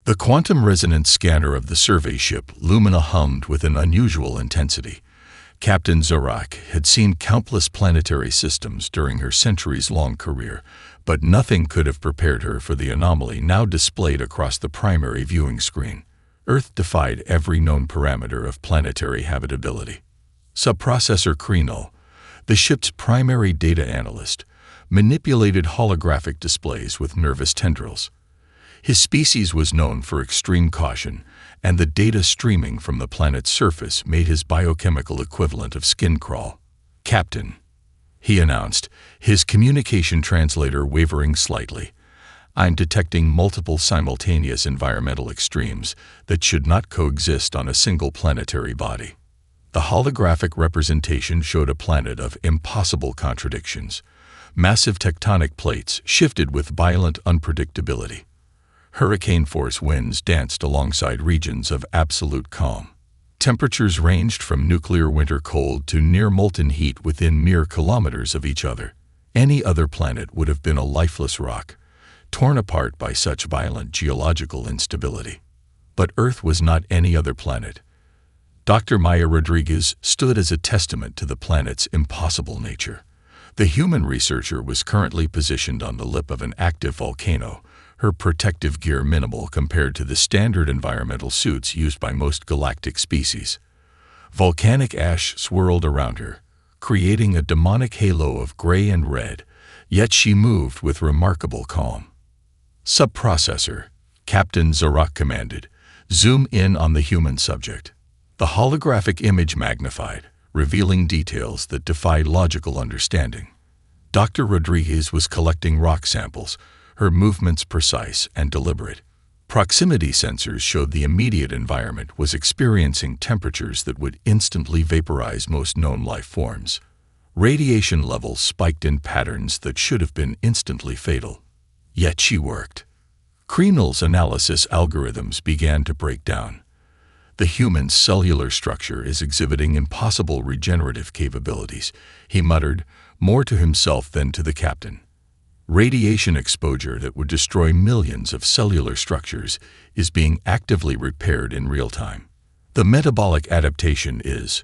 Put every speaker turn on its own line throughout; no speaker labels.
The quantum resonance scanner of the survey ship Lumina hummed with an unusual intensity. Captain Zorak had seen countless planetary systems during her centuries-long career, but nothing could have prepared her for the anomaly now displayed across the primary viewing screen. Earth defied every known parameter of planetary habitability. Subprocessor Krenal, the ship's primary data analyst, manipulated holographic displays with nervous tendrils. His species was known for extreme caution, and the data streaming from the planet's surface made his biochemical equivalent of skin crawl. "Captain," he announced, his communication translator wavering slightly, "I'm detecting multiple simultaneous environmental extremes that should not coexist on a single planetary body." The holographic representation showed a planet of impossible contradictions. Massive tectonic plates shifted with violent unpredictability. Hurricane-force winds danced alongside regions of absolute calm. Temperatures ranged from nuclear winter cold to near-molten heat within mere kilometers of each other. Any other planet would have been a lifeless rock, torn apart by such violent geological instability. But Earth was not any other planet. Dr. Maya Rodriguez stood as a testament to the planet's impossible nature. The human researcher was currently positioned on the lip of an active volcano, her protective gear minimal compared to the standard environmental suits used by most galactic species. Volcanic ash swirled around her, creating a demonic halo of gray and red, yet she moved with remarkable calm. "Subprocessor," Captain Zorak commanded, "zoom in on the human subject." The holographic image magnified, revealing details that defied logical understanding. Dr. Rodriguez was collecting rock samples, her movements precise and deliberate. Proximity sensors showed the immediate environment was experiencing temperatures that would instantly vaporize most known life forms. Radiation levels spiked in patterns that should have been instantly fatal. Yet she worked. Krenal's analysis algorithms began to break down. "The human cellular structure is exhibiting impossible regenerative capabilities," he muttered, more to himself than to the captain. "Radiation exposure that would destroy millions of cellular structures is being actively repaired in real time. The metabolic adaptation is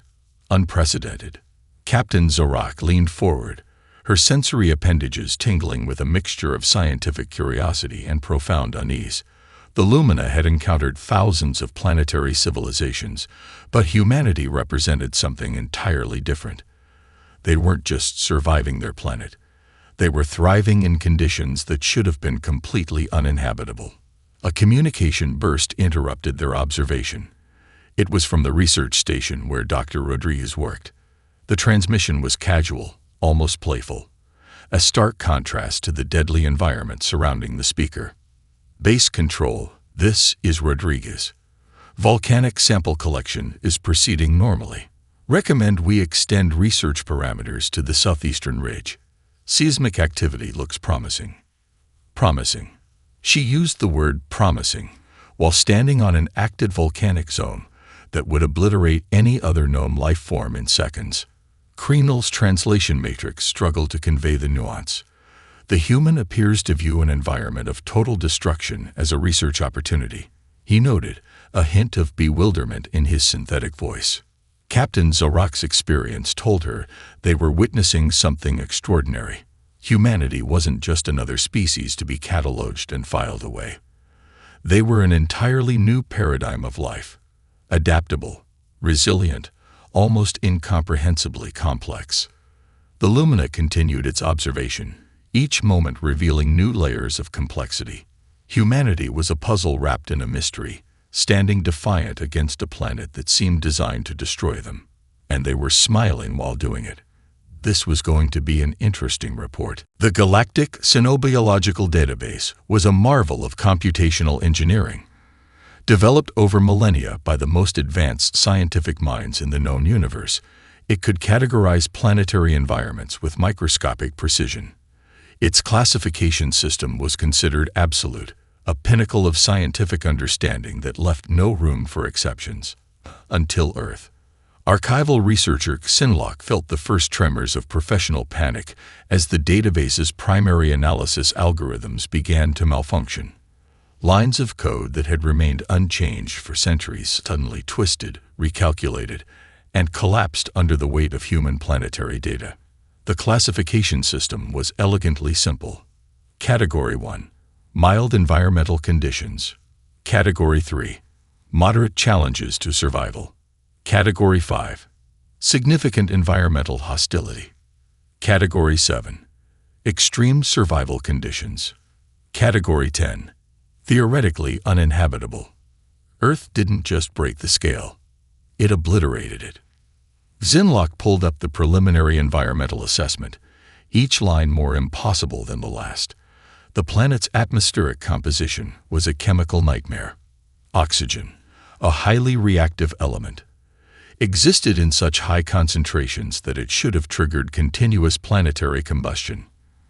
unprecedented." Captain Zorak leaned forward, her sensory appendages tingling with a mixture of scientific curiosity and profound unease. The Lumina had encountered thousands of planetary civilizations, but humanity represented something entirely different. They weren't just surviving their planet. They were thriving in conditions that should have been completely uninhabitable. A communication burst interrupted their observation. It was from the research station where Dr. Rodriguez worked. The transmission was casual, almost playful, a stark contrast to the deadly environment surrounding the speaker. "Base control, this is Rodriguez. Volcanic sample collection is proceeding normally. Recommend we extend research parameters to the southeastern ridge. Seismic activity looks promising." Promising. She used the word promising while standing on an active volcanic zone that would obliterate any other known life form in seconds. Krenal's translation matrix struggled to convey the nuance. The human appears to view an environment of total destruction as a research opportunity, he noted, a hint of bewilderment in his synthetic voice. Captain Zorak's experience told her they were witnessing something extraordinary. Humanity wasn't just another species to be cataloged and filed away. They were an entirely new paradigm of life. Adaptable, resilient, almost incomprehensibly complex. The Lumina continued its observation, each moment revealing new layers of complexity. Humanity was a puzzle wrapped in a mystery, standing defiant against a planet that seemed designed to destroy them. And they were smiling while doing it. This was going to be an interesting report. The Galactic Xenobiological Database was a marvel of computational engineering. Developed over millennia by the most advanced scientific minds in the known universe, it could categorize planetary environments with microscopic precision. Its classification system was considered absolute, a pinnacle of scientific understanding that left no room for exceptions. Until Earth. Archival researcher Xinlock felt the first tremors of professional panic as the database's primary analysis algorithms began to malfunction. Lines of code that had remained unchanged for centuries suddenly twisted, recalculated, and collapsed under the weight of human planetary data. The classification system was elegantly simple. Category 1. Mild environmental conditions. Category 3. Moderate challenges to survival. Category 5. Significant environmental hostility. Category 7. Extreme survival conditions. Category 10. Theoretically uninhabitable. Earth didn't just break the scale. It obliterated it. Zinlock pulled up the preliminary environmental assessment, each line more impossible than the last. The planet's atmospheric composition was a chemical nightmare. Oxygen, a highly reactive element, existed in such high concentrations that it should have triggered continuous planetary combustion.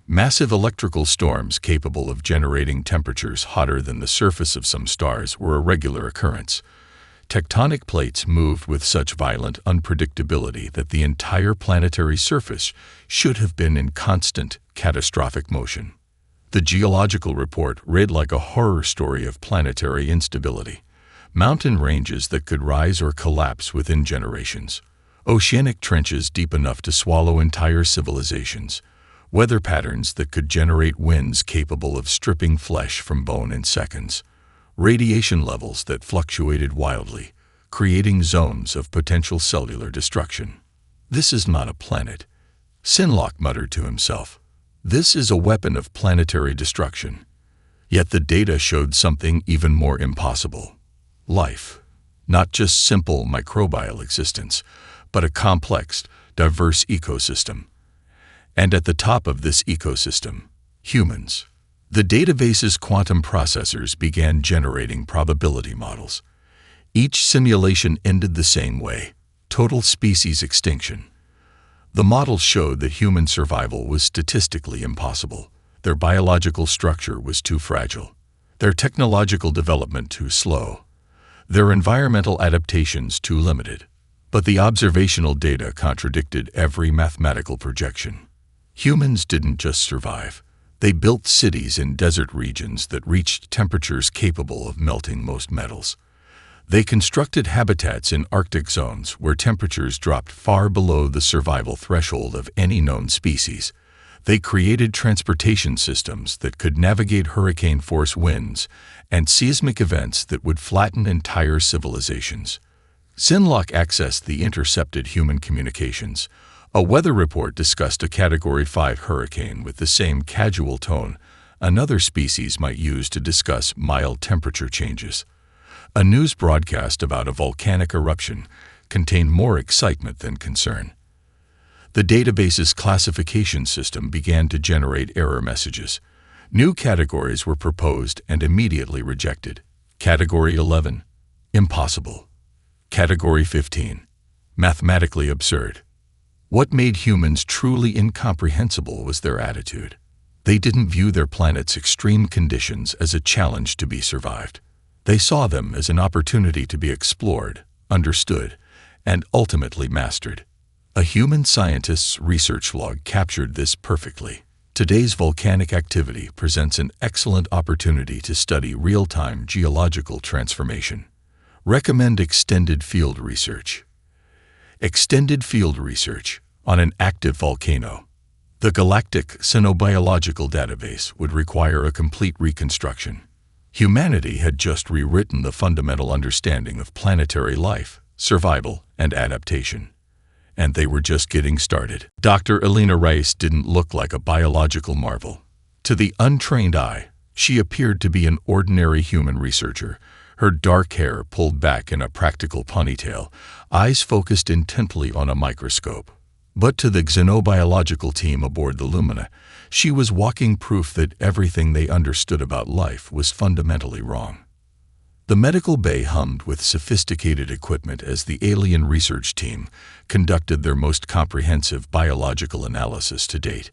Massive electrical storms capable of generating temperatures hotter than the surface of some stars were a regular occurrence. Tectonic plates moved with such violent unpredictability that the entire planetary surface should have been in constant, catastrophic motion. The geological report read like a horror story of planetary instability. Mountain ranges that could rise or collapse within generations. Oceanic trenches deep enough to swallow entire civilizations. Weather patterns that could generate winds capable of stripping flesh from bone in seconds. Radiation levels that fluctuated wildly, creating zones of potential cellular destruction. "This is not a planet," Zinlock muttered to himself. "This is a weapon of planetary destruction." Yet the data showed something even more impossible. Life. Not just simple microbial existence, but a complex, diverse ecosystem. And at the top of this ecosystem, humans. The database's quantum processors began generating probability models. Each simulation ended the same way: total species extinction. The models showed that human survival was statistically impossible. Their biological structure was too fragile. Their technological development too slow. Their environmental adaptations too limited. But the observational data contradicted every mathematical projection. Humans didn't just survive. They built cities in desert regions that reached temperatures capable of melting most metals. They constructed habitats in Arctic zones where temperatures dropped far below the survival threshold of any known species. They created transportation systems that could navigate hurricane-force winds and seismic events that would flatten entire civilizations. Zinlock accessed the intercepted human communications. A weather report discussed a Category 5 hurricane with the same casual tone another species might use to discuss mild temperature changes. A news broadcast about a volcanic eruption contained more excitement than concern. The database's classification system began to generate error messages. New categories were proposed and immediately rejected. Category 11, impossible. Category 15, mathematically absurd. What made humans truly incomprehensible was their attitude. They didn't view their planet's extreme conditions as a challenge to be survived. They saw them as an opportunity to be explored, understood, and ultimately mastered. A human scientist's research log captured this perfectly. Today's volcanic activity presents an excellent opportunity to study real-time geological transformation. Recommend extended field research. Extended field research on an active volcano. The Galactic Xenobiological database would require a complete reconstruction. Humanity had just rewritten the fundamental understanding of planetary life, survival, and adaptation. And they were just getting started. Dr. Elena Rice didn't look like a biological marvel. To the untrained eye, she appeared to be an ordinary human researcher, her dark hair pulled back in a practical ponytail, eyes focused intently on a microscope. But to the xenobiological team aboard the Lumina, she was walking proof that everything they understood about life was fundamentally wrong. The medical bay hummed with sophisticated equipment as the alien research team conducted their most comprehensive biological analysis to date.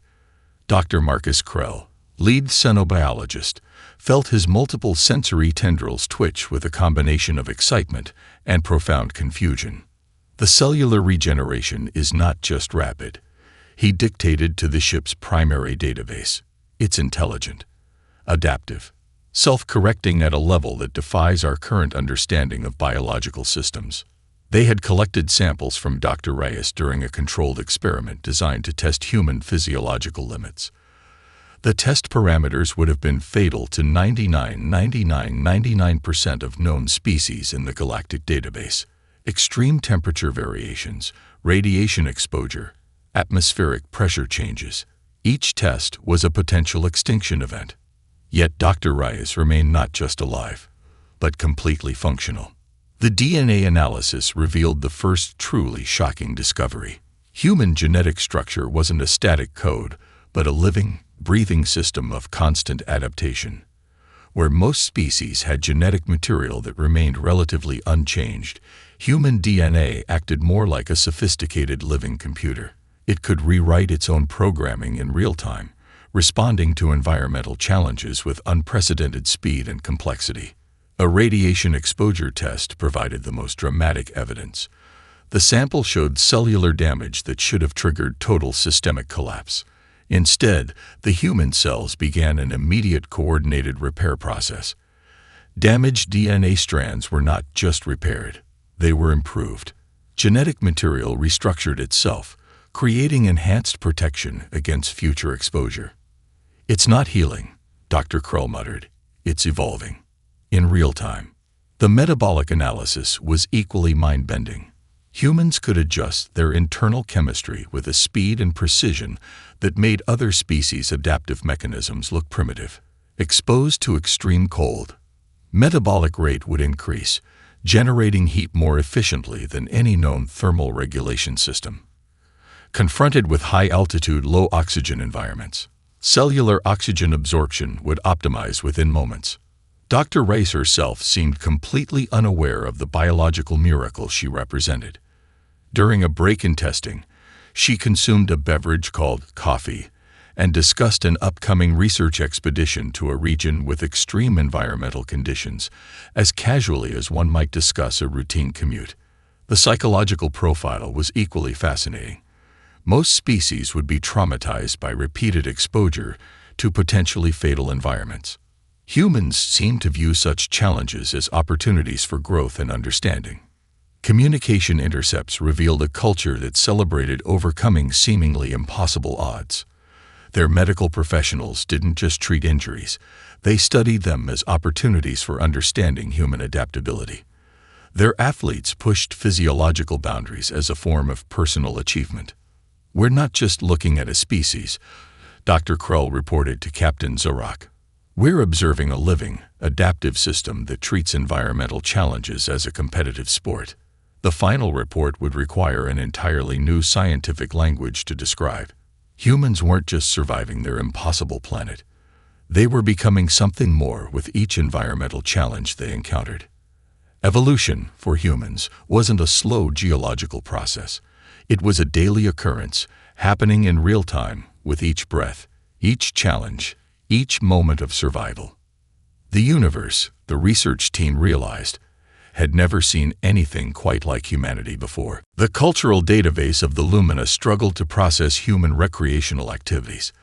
Dr. Marcus Krell, lead xenobiologist, felt his multiple sensory tendrils twitch with a combination of excitement and profound confusion. The cellular regeneration is not just rapid, he dictated to the ship's primary database. It's intelligent, adaptive, self-correcting at a level that defies our current understanding of biological systems. They had collected samples from Dr. Reyes during a controlled experiment designed to test human physiological limits. The test parameters would have been fatal to 99% of known species in the Galactic database. Extreme temperature variations, radiation exposure, atmospheric pressure changes. Each test was a potential extinction event. Yet Dr. Reyes remained not just alive, but completely functional. The DNA analysis revealed the first truly shocking discovery. Human genetic structure wasn't a static code, but a living, breathing system of constant adaptation. Where most species had genetic material that remained relatively unchanged, human DNA acted more like a sophisticated living computer. It could rewrite its own programming in real time, responding to environmental challenges with unprecedented speed and complexity. A radiation exposure test provided the most dramatic evidence. The sample showed cellular damage that should have triggered total systemic collapse. Instead, the human cells began an immediate coordinated repair process. Damaged DNA strands were not just repaired, they were improved. Genetic material restructured itself, creating enhanced protection against future exposure. "It's not healing," Dr. Krull muttered. "It's evolving." In real time. The metabolic analysis was equally mind-bending. Humans could adjust their internal chemistry with a speed and precision that made other species' adaptive mechanisms look primitive. Exposed to extreme cold, metabolic rate would increase, generating heat more efficiently than any known thermal regulation system. Confronted with high-altitude, low-oxygen environments, cellular oxygen absorption would optimize within moments. Dr. Reyes herself seemed completely unaware of the biological miracle she represented. During a break in testing, she consumed a beverage called coffee and discussed an upcoming research expedition to a region with extreme environmental conditions as casually as one might discuss a routine commute. The psychological profile was equally fascinating. Most species would be traumatized by repeated exposure to potentially fatal environments. Humans seem to view such challenges as opportunities for growth and understanding. Communication intercepts revealed a culture that celebrated overcoming seemingly impossible odds. Their medical professionals didn't just treat injuries, they studied them as opportunities for understanding human adaptability. Their athletes pushed physiological boundaries as a form of personal achievement. "We're not just looking at a species," Dr. Krull reported to Captain Zorak. "We're observing a living, adaptive system that treats environmental challenges as a competitive sport." The final report would require an entirely new scientific language to describe. Humans weren't just surviving their impossible planet. They were becoming something more with each environmental challenge they encountered. Evolution, for humans, wasn't a slow geological process. It was a daily occurrence, happening in real time, with each breath, each challenge, each moment of survival. The universe, the research team realized, had never seen anything quite like humanity before. The cultural database of the Lumina struggled to process human recreational activities.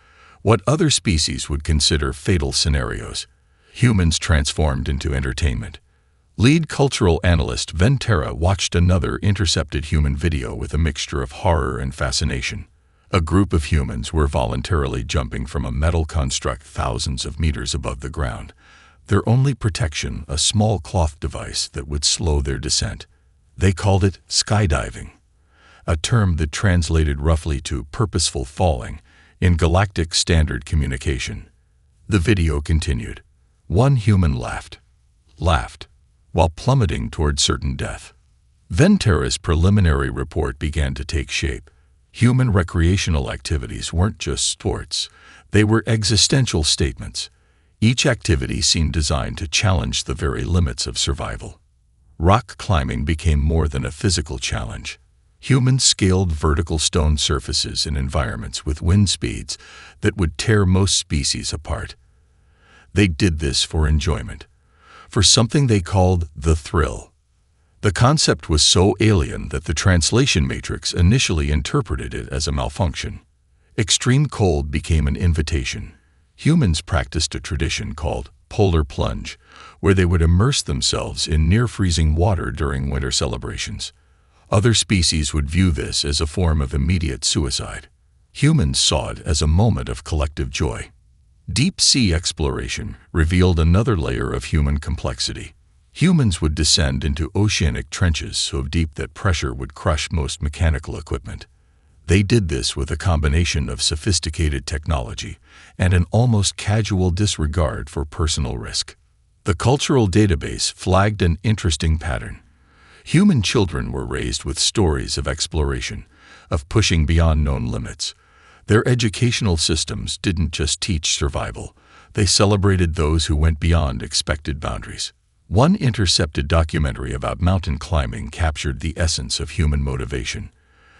What other species would consider fatal scenarios, humans transformed into entertainment. Lead cultural analyst Venterra watched another intercepted human video with a mixture of horror and fascination. A group of humans were voluntarily jumping from a metal construct thousands of meters above the ground. Their only protection, a small cloth device that would slow their descent. They called it skydiving, a term that translated roughly to purposeful falling in galactic standard communication. The video continued. One human laughed, while plummeting toward certain death. Venterra's preliminary report began to take shape. Human recreational activities weren't just sports, they were existential statements. Each activity seemed designed to challenge the very limits of survival. Rock climbing became more than a physical challenge. Humans scaled vertical stone surfaces in environments with wind speeds that would tear most species apart. They did this for enjoyment, for something they called the thrill. The concept was so alien that the translation matrix initially interpreted it as a malfunction. Extreme cold became an invitation. Humans practiced a tradition called polar plunge, where they would immerse themselves in near-freezing water during winter celebrations. Other species would view this as a form of immediate suicide. Humans saw it as a moment of collective joy. Deep-sea exploration revealed another layer of human complexity. Humans would descend into oceanic trenches so deep that pressure would crush most mechanical equipment. They did this with a combination of sophisticated technology and an almost casual disregard for personal risk. The cultural database flagged an interesting pattern. Human children were raised with stories of exploration, of pushing beyond known limits. Their educational systems didn't just teach survival, they celebrated those who went beyond expected boundaries. One intercepted documentary about mountain climbing captured the essence of human motivation.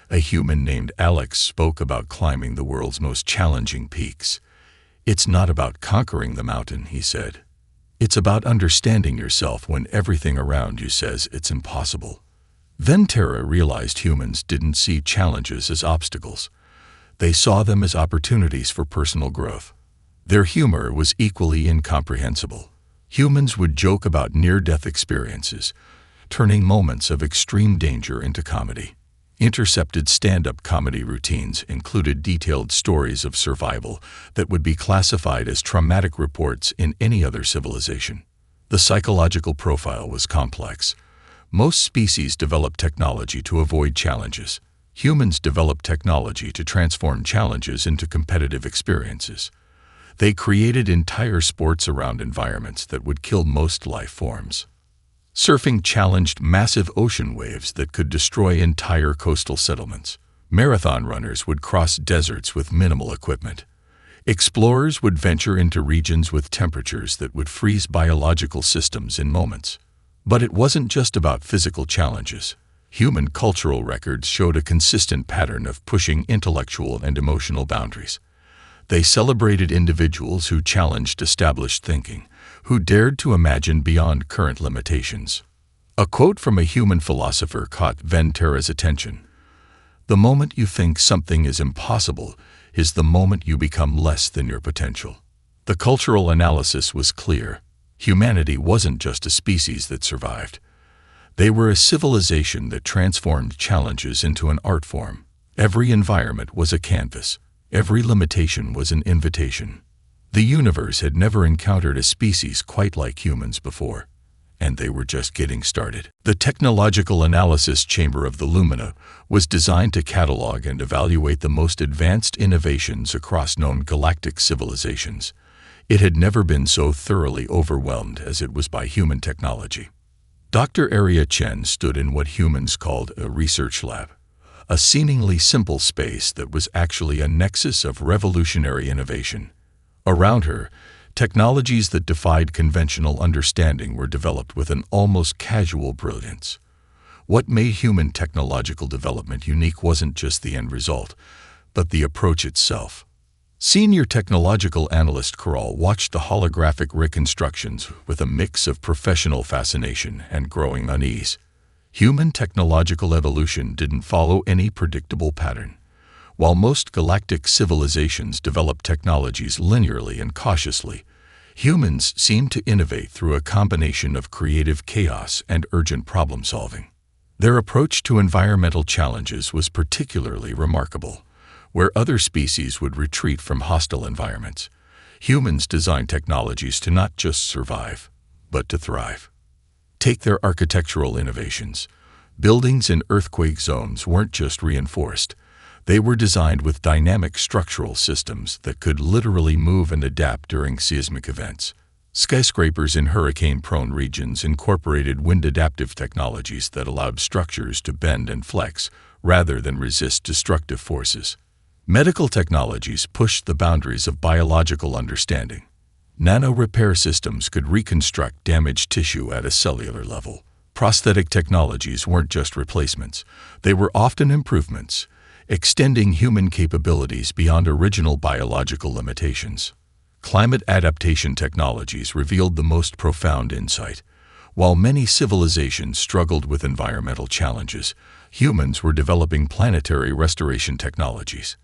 A human named Alex spoke about climbing the world's most challenging peaks. "It's not about conquering the mountain," he said. "It's about understanding yourself when everything around you says it's impossible." Ventura realized humans didn't see challenges as obstacles. They saw them as opportunities for personal growth. Their humor was equally incomprehensible. Humans would joke about near-death experiences, turning moments of extreme danger into comedy. Intercepted stand-up comedy routines included detailed stories of survival that would be classified as traumatic reports in any other civilization. The psychological profile was complex. Most species develop technology to avoid challenges. Humans develop technology to transform challenges into competitive experiences. They created entire sports around environments that would kill most life forms. Surfing challenged massive ocean waves that could destroy entire coastal settlements. Marathon runners would cross deserts with minimal equipment. Explorers would venture into regions with temperatures that would freeze biological systems in moments. But it wasn't just about physical challenges. Human cultural records showed a consistent pattern of pushing intellectual and emotional boundaries. They celebrated individuals who challenged established thinking, who dared to imagine beyond current limitations. A quote from a human philosopher caught Ventura's attention. "The moment you think something is impossible is the moment you become less than your potential." The cultural analysis was clear. Humanity wasn't just a species that survived. They were a civilization that transformed challenges into an art form. Every environment was a canvas. Every limitation was an invitation. The universe had never encountered a species quite like humans before, and they were just getting started. The Technological Analysis Chamber of the Lumina was designed to catalog and evaluate the most advanced innovations across known galactic civilizations. It had never been so thoroughly overwhelmed as it was by human technology. Dr. Aria Chen stood in what humans called a research lab, a seemingly simple space that was actually a nexus of revolutionary innovation. Around her, technologies that defied conventional understanding were developed with an almost casual brilliance. What made human technological development unique wasn't just the end result, but the approach itself. Senior technological analyst Corral watched the holographic reconstructions with a mix of professional fascination and growing unease. Human technological evolution didn't follow any predictable pattern. While most galactic civilizations developed technologies linearly and cautiously, humans seemed to innovate through a combination of creative chaos and urgent problem-solving. Their approach to environmental challenges was particularly remarkable. Where other species would retreat from hostile environments, humans designed technologies to not just survive, but to thrive. Take their architectural innovations. Buildings in earthquake zones weren't just reinforced. They were designed with dynamic structural systems that could literally move and adapt during seismic events. Skyscrapers in hurricane-prone regions incorporated wind-adaptive technologies that allowed structures to bend and flex rather than resist destructive forces. Medical technologies pushed the boundaries of biological understanding. Nano-repair systems could reconstruct damaged tissue at a cellular level. Prosthetic technologies weren't just replacements. They were often improvements, extending human capabilities beyond original biological limitations. Climate adaptation technologies revealed the most profound insight. While many civilizations struggled with environmental challenges, humans were developing planetary restoration technologies.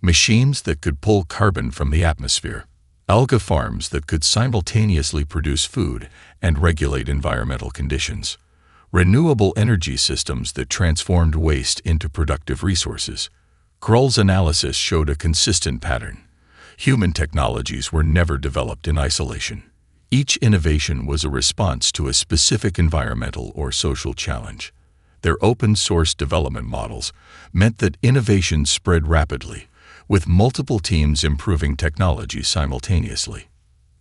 Machines that could pull carbon from the atmosphere, alga farms that could simultaneously produce food and regulate environmental conditions, renewable energy systems that transformed waste into productive resources. Kroll's analysis showed a consistent pattern. Human technologies were never developed in isolation. Each innovation was a response to a specific environmental or social challenge. Their open-source development models meant that innovation spread rapidly, with multiple teams improving technology simultaneously.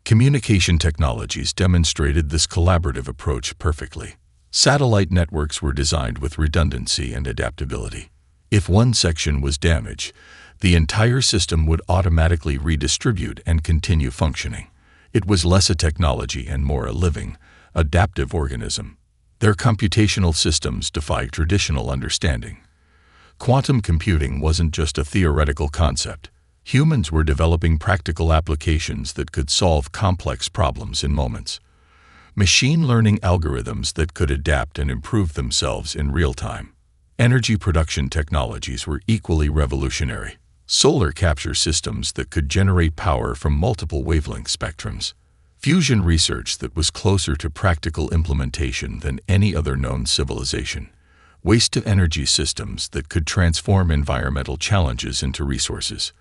Communication technologies demonstrated this collaborative approach perfectly. Satellite networks were designed with redundancy and adaptability. If one section was damaged, the entire system would automatically redistribute and continue functioning. It was less a technology and more a living, adaptive organism. Their computational systems defy traditional understanding. Quantum computing wasn't just a theoretical concept. Humans were developing practical applications that could solve complex problems in moments. Machine learning algorithms that could adapt and improve themselves in real time. Energy production technologies were equally revolutionary. Solar capture systems that could generate power from multiple wavelength spectrums. Fusion research that was closer to practical implementation than any other known civilization. Waste-to-energy systems that could transform environmental challenges into resources.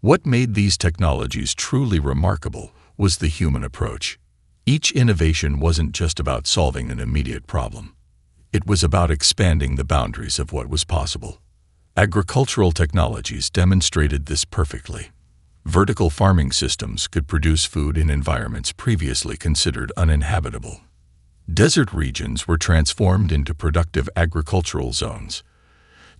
What made these technologies truly remarkable was the human approach. Each innovation wasn't just about solving an immediate problem. It was about expanding the boundaries of what was possible. Agricultural technologies demonstrated this perfectly. Vertical farming systems could produce food in environments previously considered uninhabitable. Desert regions were transformed into productive agricultural zones.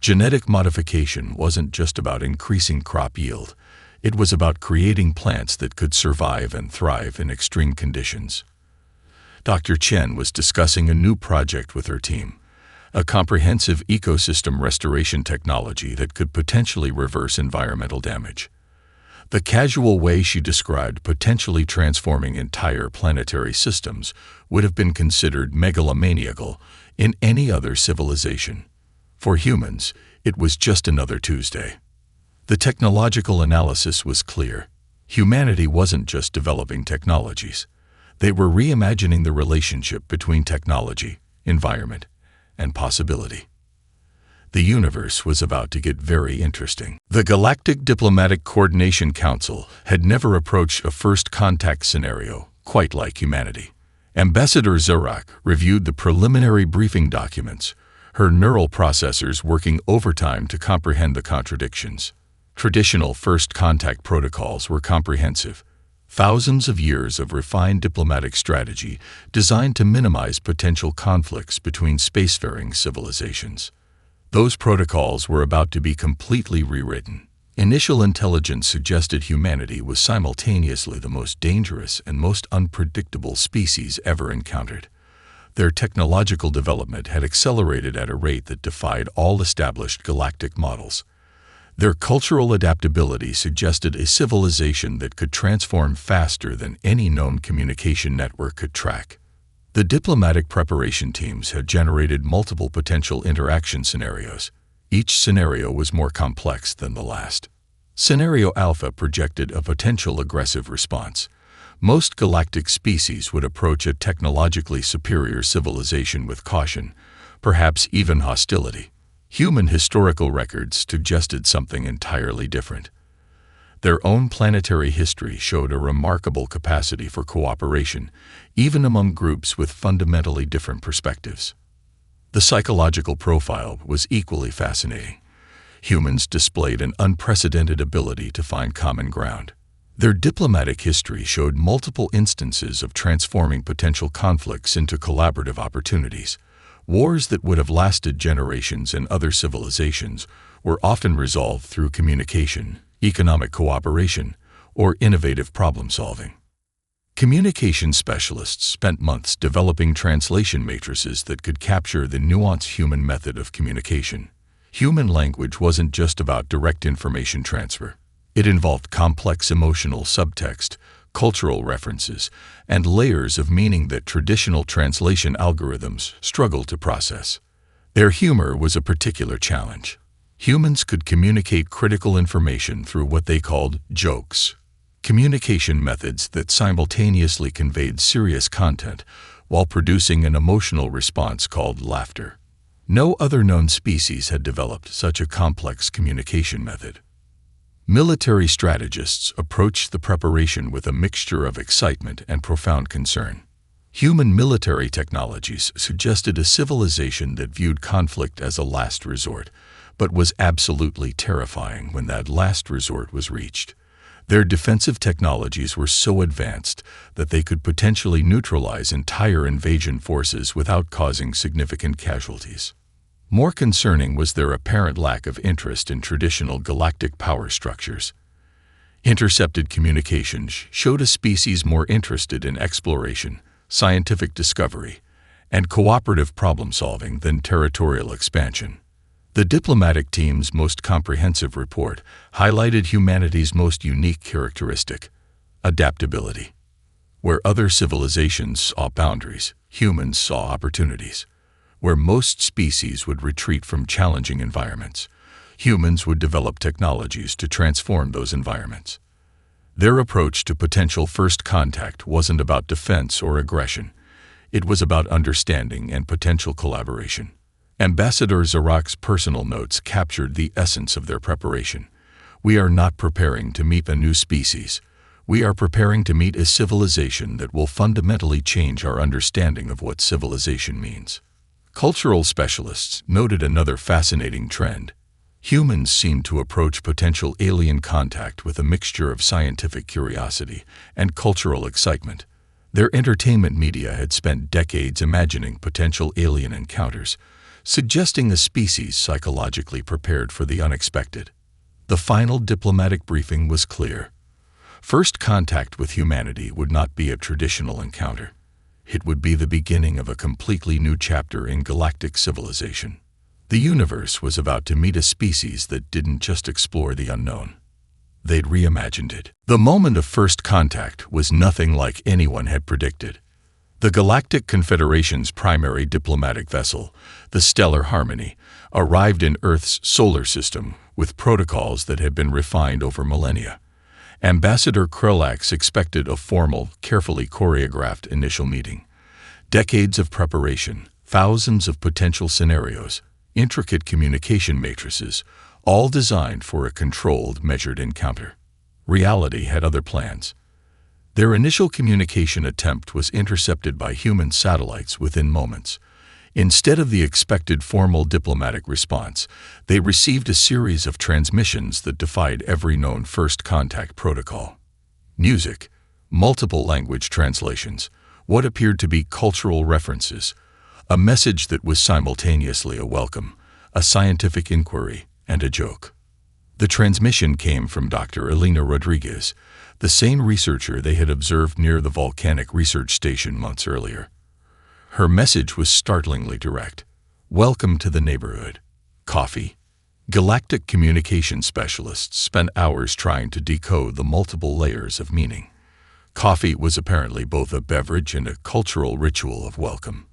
Genetic modification wasn't just about increasing crop yield. It was about creating plants that could survive and thrive in extreme conditions. Dr. Chen was discussing a new project with her team. A comprehensive ecosystem restoration technology that could potentially reverse environmental damage. The casual way she described potentially transforming entire planetary systems would have been considered megalomaniacal in any other civilization. For humans, it was just another Tuesday. The technological analysis was clear. Humanity wasn't just developing technologies. They were reimagining the relationship between technology, environment, and possibility. The universe was about to get very interesting. The Galactic Diplomatic Coordination Council had never approached a first contact scenario quite like humanity. Ambassador Zorak reviewed the preliminary briefing documents, her neural processors working overtime to comprehend the contradictions. Traditional first contact protocols were comprehensive. Thousands of years of refined diplomatic strategy designed to minimize potential conflicts between spacefaring civilizations. Those protocols were about to be completely rewritten. Initial intelligence suggested humanity was simultaneously the most dangerous and most unpredictable species ever encountered. Their technological development had accelerated at a rate that defied all established galactic models. Their cultural adaptability suggested a civilization that could transform faster than any known communication network could track. The diplomatic preparation teams had generated multiple potential interaction scenarios. Each scenario was more complex than the last. Scenario Alpha projected a potential aggressive response. Most galactic species would approach a technologically superior civilization with caution, perhaps even hostility. Human historical records suggested something entirely different. Their own planetary history showed a remarkable capacity for cooperation, even among groups with fundamentally different perspectives. The psychological profile was equally fascinating. Humans displayed an unprecedented ability to find common ground. Their diplomatic history showed multiple instances of transforming potential conflicts into collaborative opportunities. Wars that would have lasted generations in other civilizations were often resolved through communication, economic cooperation, or innovative problem-solving. Communication specialists spent months developing translation matrices that could capture the nuanced human method of communication. Human language wasn't just about direct information transfer. It involved complex emotional subtext, cultural references, and layers of meaning that traditional translation algorithms struggle to process. Their humor was a particular challenge. Humans could communicate critical information through what they called jokes. communication methods that simultaneously conveyed serious content while producing an emotional response called laughter. No other known species had developed such a complex communication method. Military strategists approached the preparation with a mixture of excitement and profound concern. Human military technologies suggested a civilization that viewed conflict as a last resort, but was absolutely terrifying when that last resort was reached. Their defensive technologies were so advanced that they could potentially neutralize entire invasion forces without causing significant casualties. More concerning was their apparent lack of interest in traditional galactic power structures. Intercepted communications showed a species more interested in exploration, scientific discovery, and cooperative problem-solving than territorial expansion. The diplomatic team's most comprehensive report highlighted humanity's most unique characteristic: adaptability. Where other civilizations saw boundaries, humans saw opportunities. Where most species would retreat from challenging environments, humans would develop technologies to transform those environments. Their approach to potential first contact wasn't about defense or aggression. It was about understanding and potential collaboration. Ambassador Zarok's personal notes captured the essence of their preparation. We are not preparing to meet a new species. We are preparing to meet a civilization that will fundamentally change our understanding of what civilization means. Cultural specialists noted another fascinating trend. Humans seemed to approach potential alien contact with a mixture of scientific curiosity and cultural excitement. Their entertainment media had spent decades imagining potential alien encounters, suggesting a species psychologically prepared for the unexpected. The final diplomatic briefing was clear. First contact with humanity would not be a traditional encounter. It would be the beginning of a completely new chapter in galactic civilization. The universe was about to meet a species that didn't just explore the unknown. They'd reimagined it. The moment of first contact was nothing like anyone had predicted. The Galactic Confederation's primary diplomatic vessel, the Stellar Harmony, arrived in Earth's solar system with protocols that had been refined over millennia. Ambassador Krulax expected a formal, carefully choreographed initial meeting. Decades of preparation, thousands of potential scenarios, intricate communication matrices, all designed for a controlled, measured encounter. Reality had other plans. Their initial communication attempt was intercepted by human satellites within moments. Instead of the expected formal diplomatic response, they received a series of transmissions that defied every known first contact protocol. Music, multiple language translations, what appeared to be cultural references, a message that was simultaneously a welcome, a scientific inquiry, and a joke. The transmission came from Dr. Elena Rodriguez, the same researcher they had observed near the volcanic research station months earlier. Her message was startlingly direct. Welcome to the neighborhood. Coffee. Galactic communication specialists spent hours trying to decode the multiple layers of meaning. Coffee was apparently both a beverage and a cultural ritual of welcome.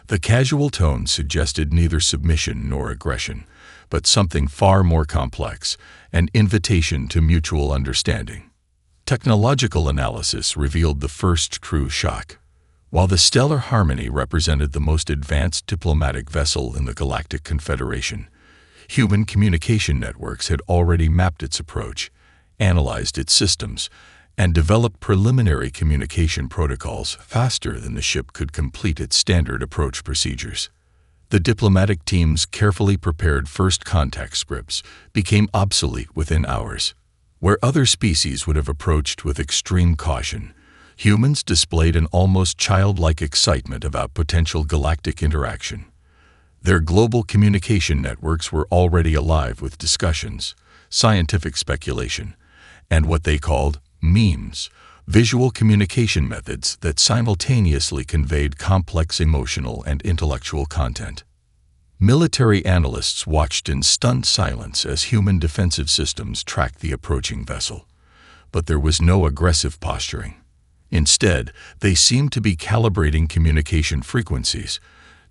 The casual tone suggested neither submission nor aggression, but something far more complex, an invitation to mutual understanding. Technological analysis revealed the first true shock. While the Stellar Harmony represented the most advanced diplomatic vessel in the Galactic Confederation, human communication networks had already mapped its approach, analyzed its systems, and developed preliminary communication protocols faster than the ship could complete its standard approach procedures. The diplomatic team's carefully prepared first contact scripts became obsolete within hours. Where other species would have approached with extreme caution, humans displayed an almost childlike excitement about potential galactic interaction. Their global communication networks were already alive with discussions, scientific speculation, and what they called memes, visual communication methods that simultaneously conveyed complex emotional and intellectual content. Military analysts watched in stunned silence as human defensive systems tracked the approaching vessel. But there was no aggressive posturing. Instead, they seemed to be calibrating communication frequencies,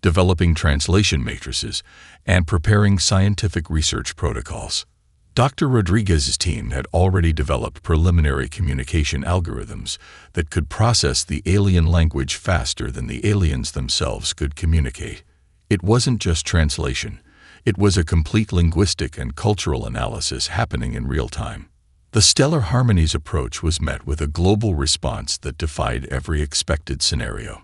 developing translation matrices, and preparing scientific research protocols. Dr. Rodriguez's team had already developed preliminary communication algorithms that could process the alien language faster than the aliens themselves could communicate. It wasn't just translation. It was a complete linguistic and cultural analysis happening in real time. The Stellar Harmonies approach was met with a global response that defied every expected scenario.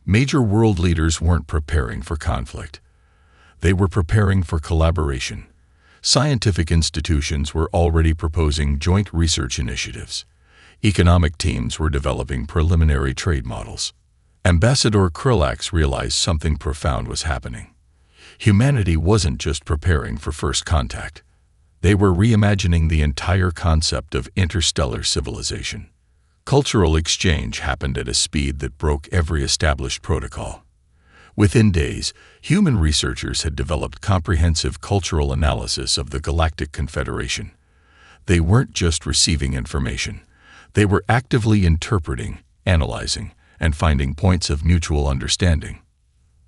Major world leaders weren't preparing for conflict. They were preparing for collaboration. Scientific institutions were already proposing joint research initiatives. Economic teams were developing preliminary trade models. Ambassador Krulax realized something profound was happening. Humanity wasn't just preparing for first contact. They were reimagining the entire concept of interstellar civilization. Cultural exchange happened at a speed that broke every established protocol. Within days, human researchers had developed comprehensive cultural analysis of the Galactic Confederation. They weren't just receiving information. They were actively interpreting, analyzing, and finding points of mutual understanding.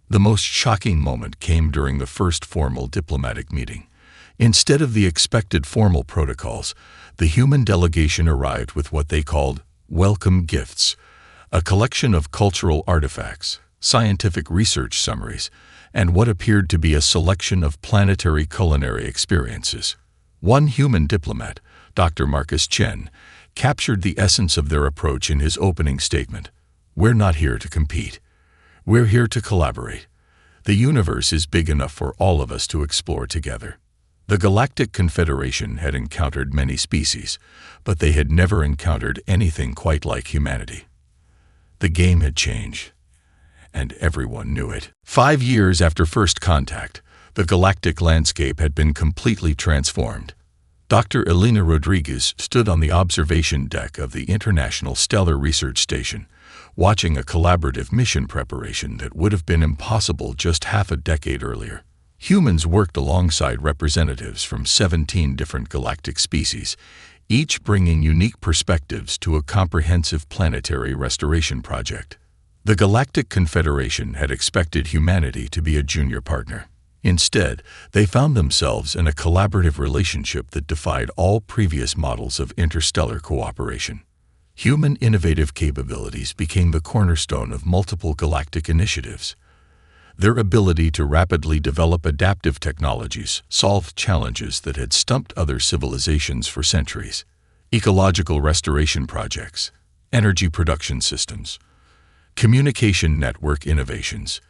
The most shocking moment came during the first formal diplomatic meeting. Instead of the expected formal protocols, the human delegation arrived with what they called welcome gifts, a collection of cultural artifacts, scientific research summaries, and what appeared to be a selection of planetary culinary experiences. One human diplomat, Dr. Marcus Chen, captured the essence of their approach in his opening statement. "We're not here to compete. We're here to collaborate. The universe is big enough for all of us to explore together." The Galactic Confederation had encountered many species, but they had never encountered anything quite like humanity. The game had changed, and everyone knew it. 5 years after first contact, the galactic landscape had been completely transformed. Dr. Elena Rodriguez stood on the observation deck of the International Stellar Research Station, watching a collaborative mission preparation that would have been impossible just half a decade earlier. Humans worked alongside representatives from 17 different galactic species, each bringing unique perspectives to a comprehensive planetary restoration project. The Galactic Confederation had expected humanity to be a junior partner. Instead, they found themselves in a collaborative relationship that defied all previous models of interstellar cooperation. Human innovative capabilities became the cornerstone of multiple galactic initiatives. Their ability to rapidly develop adaptive technologies solved challenges that had stumped other civilizations for centuries. Ecological restoration projects, energy production systems, communication network innovations.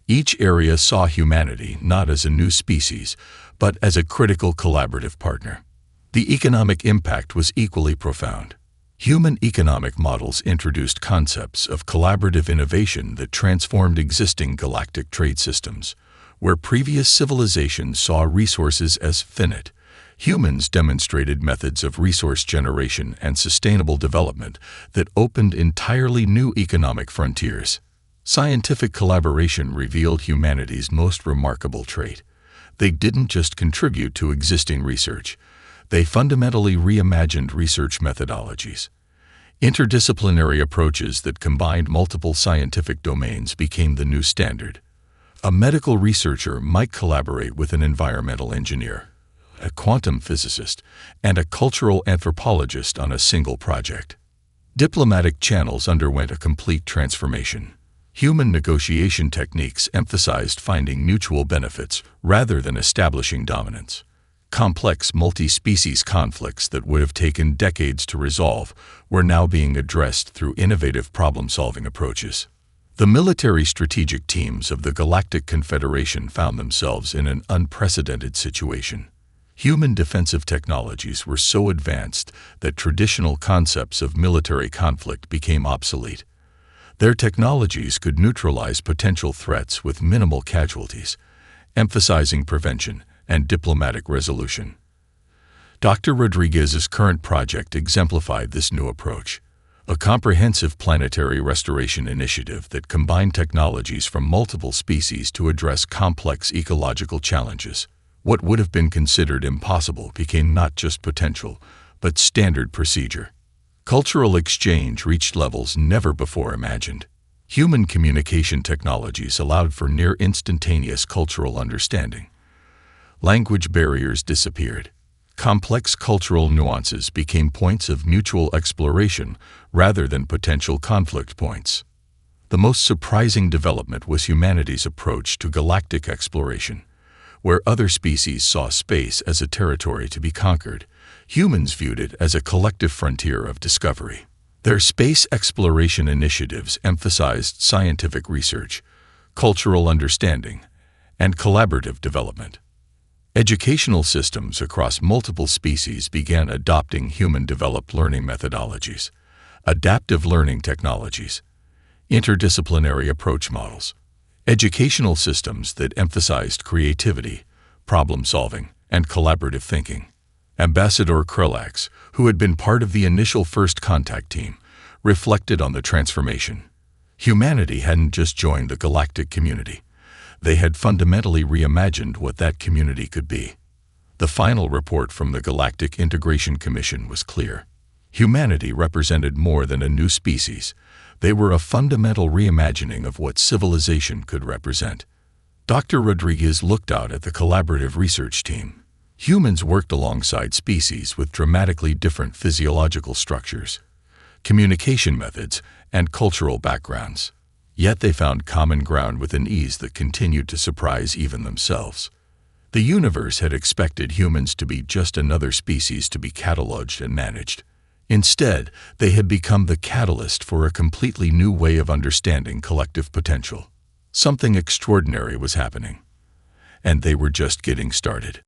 Each area saw humanity not as a new species, but as a critical collaborative partner. The economic impact was equally profound. Human economic models introduced concepts of collaborative innovation that transformed existing galactic trade systems. Where previous civilizations saw resources as finite, humans demonstrated methods of resource generation and sustainable development that opened entirely new economic frontiers. Scientific collaboration revealed humanity's most remarkable trait. They didn't just contribute to existing research. They fundamentally reimagined research methodologies. Interdisciplinary approaches that combined multiple scientific domains became the new standard. A medical researcher might collaborate with an environmental engineer, a quantum physicist, and a cultural anthropologist on a single project. Diplomatic channels underwent a complete transformation. Human negotiation techniques emphasized finding mutual benefits rather than establishing dominance. Complex multi-species conflicts that would have taken decades to resolve were now being addressed through innovative problem-solving approaches. The military strategic teams of the Galactic Confederation found themselves in an unprecedented situation. Human defensive technologies were so advanced that traditional concepts of military conflict became obsolete. Their technologies could neutralize potential threats with minimal casualties, emphasizing prevention and diplomatic resolution. Dr. Rodriguez's current project exemplified this new approach, a comprehensive planetary restoration initiative that combined technologies from multiple species to address complex ecological challenges. What would have been considered impossible became not just potential, but standard procedure. Cultural exchange reached levels never before imagined. Human communication technologies allowed for near instantaneous cultural understanding. Language barriers disappeared. Complex cultural nuances became points of mutual exploration rather than potential conflict points. The most surprising development was humanity's approach to galactic exploration. Where other species saw space as a territory to be conquered, humans viewed it as a collective frontier of discovery. Their space exploration initiatives emphasized scientific research, cultural understanding, and collaborative development. Educational systems across multiple species began adopting human-developed learning methodologies, adaptive learning technologies, interdisciplinary approach models, educational systems that emphasized creativity, problem-solving, and collaborative thinking. Ambassador Krulax, who had been part of the initial First Contact team, reflected on the transformation. Humanity hadn't just joined the galactic community. They had fundamentally reimagined what that community could be. The final report from the Galactic Integration Commission was clear. Humanity represented more than a new species. They were a fundamental reimagining of what civilization could represent. Dr. Rodriguez looked out at the collaborative research team. Humans worked alongside species with dramatically different physiological structures, communication methods, and cultural backgrounds. Yet they found common ground with an ease that continued to surprise even themselves. The universe had expected humans to be just another species to be cataloged and managed. Instead, they had become the catalyst for a completely new way of understanding collective potential. Something extraordinary was happening, and they were just getting started.